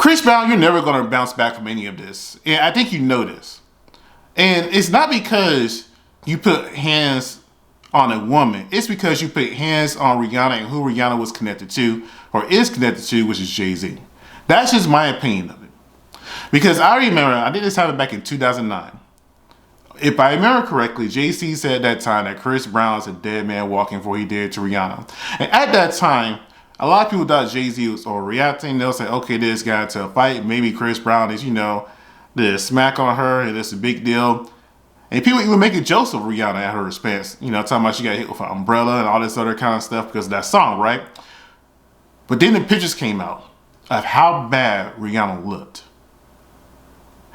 Chris Brown, you're never going to bounce back from any of this. And I think you know this. And it's not because you put hands on a woman. It's because you put hands on Rihanna and who Rihanna was connected to or is connected to, which is Jay-Z. That's just my opinion of it. Because I remember, I did this happen back in 2009. If I remember correctly, Jay-Z said at that time that Chris Brown is a dead man walking for what he did to Rihanna. And at that time, a lot of people thought Jay-Z was overreacting. They'll say, okay, this got into a fight. Maybe Chris Brown is, did a smack on her and it's a big deal. And people even making jokes of Rihanna at her expense. Talking about she got hit with an umbrella and all this other kind of stuff because of that song, right? But then the pictures came out of how bad Rihanna looked.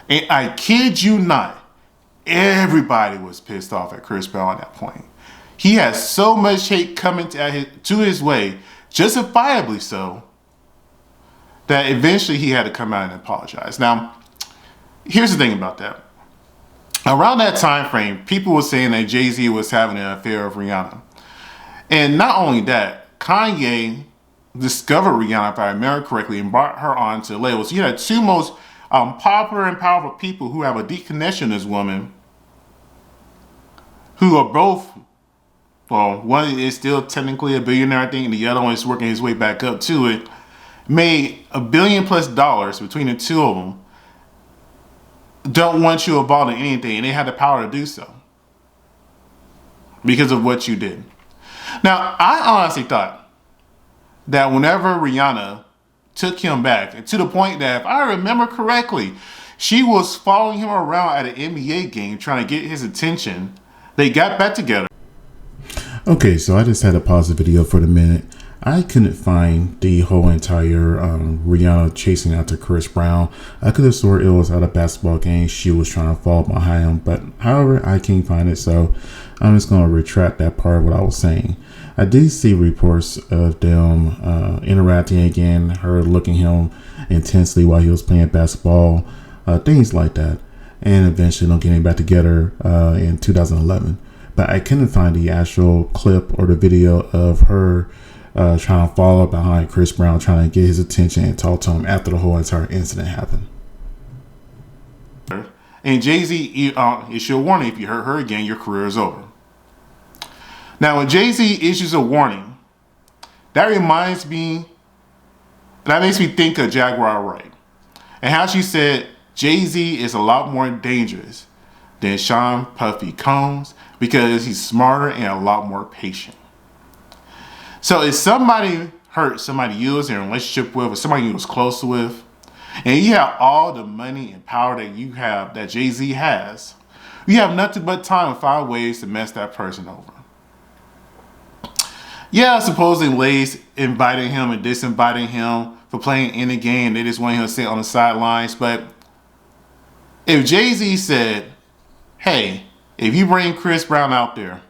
And I kid you not, everybody was pissed off at Chris Brown at that point. He had so much hate coming to his way, justifiably so, that eventually he had to come out and apologize. Now, here's the thing about that. Around that time frame, people were saying that Jay-Z was having an affair with Rihanna. And not only that, Kanye discovered Rihanna, if I remember correctly, and brought her on to the label. So you had two most popular and powerful people who have a deep connection to this woman, who are both, well, one is still technically a billionaire, I think, and the other one is working his way back up to it, made $1 billion+ between the two of them, don't want you involved in anything, and they had the power to do so because of what you did. Now, I honestly thought that whenever Rihanna took him back, and to the point that, if I remember correctly, she was following him around at an NBA game trying to get his attention. They got back together. Okay, so I just had to pause the video for a minute. I couldn't find the whole entire Rihanna chasing after Chris Brown. I could have swore it was at a basketball game. She was trying to fall behind him, but however, I can't find it, so I'm just going to retract that part of what I was saying. I did see reports of them interacting again, her looking at him intensely while he was playing basketball, things like that, and eventually them getting back together in 2011. But I couldn't find the actual clip or the video of her trying to follow behind Chris Brown, trying to get his attention and talk to him after the whole entire incident happened. And Jay-Z issued a warning: if you hurt her again, your career is over. Now, when Jay-Z issues a warning, that makes me think of Jaguar Wright and how she said Jay-Z is a lot more dangerous than Sean Puffy Combs because he's smarter and a lot more patient. So if somebody hurt somebody you was in a relationship with or somebody you was close with, and you have all the money and power that you have, that Jay-Z has, you have nothing but time to find ways to mess that person over. Yeah, supposedly Lay's inviting him and disinviting him for playing in the game. They just want him to sit on the sidelines. But if Jay-Z said, hey, if you bring Chris Brown out there,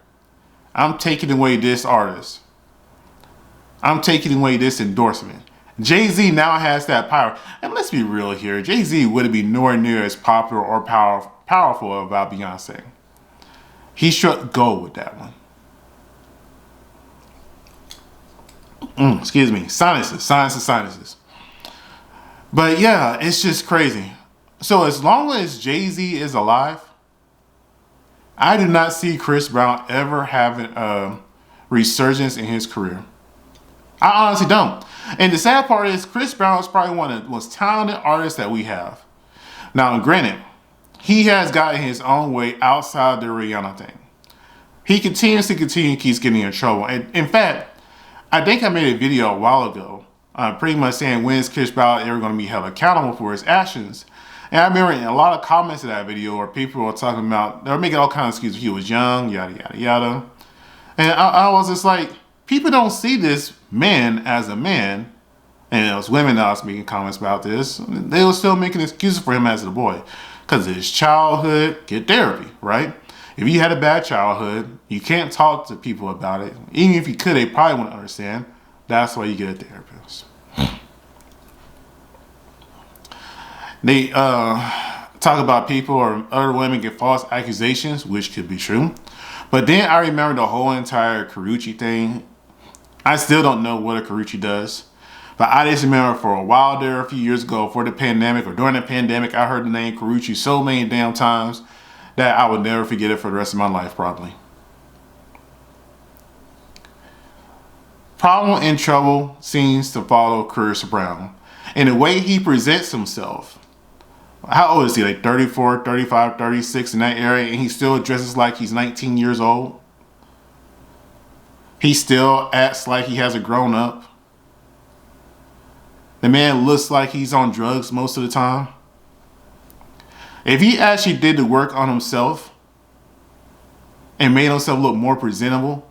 I'm taking away this artist. I'm taking away this endorsement. Jay-Z now has that power. And let's be real here. Jay-Z wouldn't be nowhere near as popular or powerful about Beyonce. He struck gold with that one. Excuse me. Sinuses. But yeah, it's just crazy. So as long as Jay-Z is alive, I do not see Chris Brown ever having a resurgence in his career. I honestly don't. And the sad part is Chris Brown is probably one of the most talented artists that we have. Now, granted, he has gotten his own way outside the Rihanna thing. He keeps getting in trouble. And in fact, I think I made a video a while ago pretty much saying, when is Chris Brown ever going to be held accountable for his actions? And I remember in a lot of comments of that video where people were talking about, they were making all kinds of excuses. He was young, yada, yada, yada. And I was just like, people don't see this man as a man. And it was women that was making comments about this. They were still making excuses for him as a boy. Because of his childhood, get therapy, right? If you had a bad childhood, you can't talk to people about it. Even if you could, they probably wouldn't understand. That's why you get a therapist. They talk about people or other women get false accusations, which could be true. But then I remember the whole entire Karrueche thing. I still don't know what a Karrueche does. But I just remember for a while there, a few years ago, for the pandemic or during the pandemic, I heard the name Karrueche so many damn times that I would never forget it for the rest of my life, probably. Problem and trouble seems to follow Chris Brown. And the way he presents himself. How old is he? Like 34, 35, 36 in that area, and he still dresses like he's 19 years old. He still acts like he hasn't grown up. The man looks like he's on drugs most of the time. If he actually did the work on himself and made himself look more presentable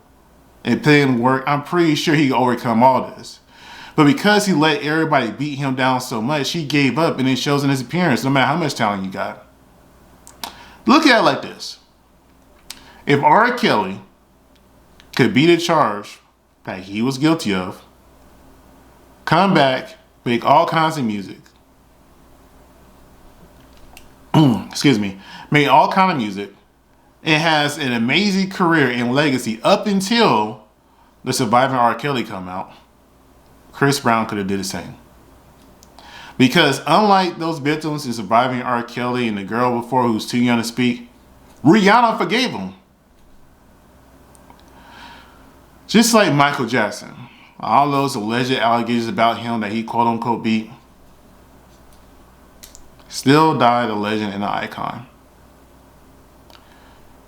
and put in work, I'm pretty sure he could overcome all this. But because he let everybody beat him down so much, he gave up, and it shows in his appearance, no matter how much talent you got. Look at it like this. If R. Kelly could beat a charge that he was guilty of, come back, make all kinds of music, make all kinds of music, and has an amazing career and legacy up until the surviving R. Kelly come out, Chris Brown could have did the same. Because unlike those victims in surviving R. Kelly and the girl before who was too young to speak, Rihanna forgave him. Just like Michael Jackson, all those alleged allegations about him that he quote unquote beat, still died a legend and an icon.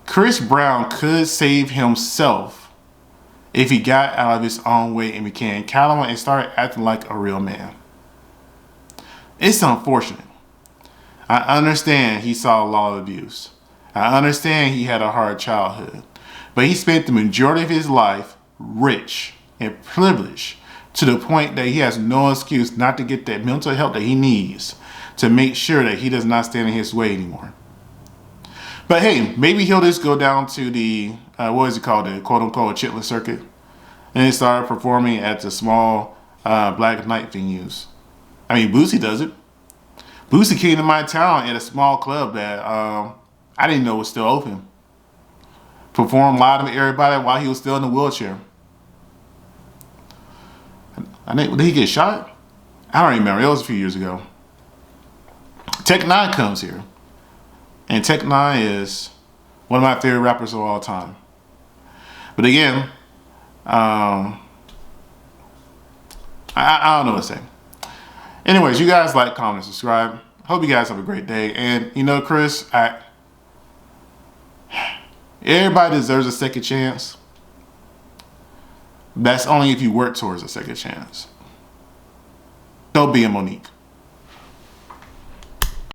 Chris Brown could save himself if he got out of his own way and became accountable and started acting like a real man. It's unfortunate. I understand he saw a lot of abuse. I understand he had a hard childhood. But he spent the majority of his life rich and privileged to the point that he has no excuse not to get that mental help that he needs to make sure that he does not stand in his way anymore. But hey, maybe he'll just go down to the, the quote-unquote chitlin circuit, and start performing at the small black night venues. I mean, Boosie does it. Boosie came to my town at a small club that I didn't know was still open. Performed live to everybody while he was still in the wheelchair. I think, did he get shot? I don't remember. It was a few years ago. Tech 9 comes here. And Tech 9 is one of my favorite rappers of all time. But again, I don't know what to say. Anyways, you guys like, comment, subscribe. Hope you guys have a great day. And you know, Chris, everybody deserves a second chance. That's only if you work towards a second chance. Don't be a Monique.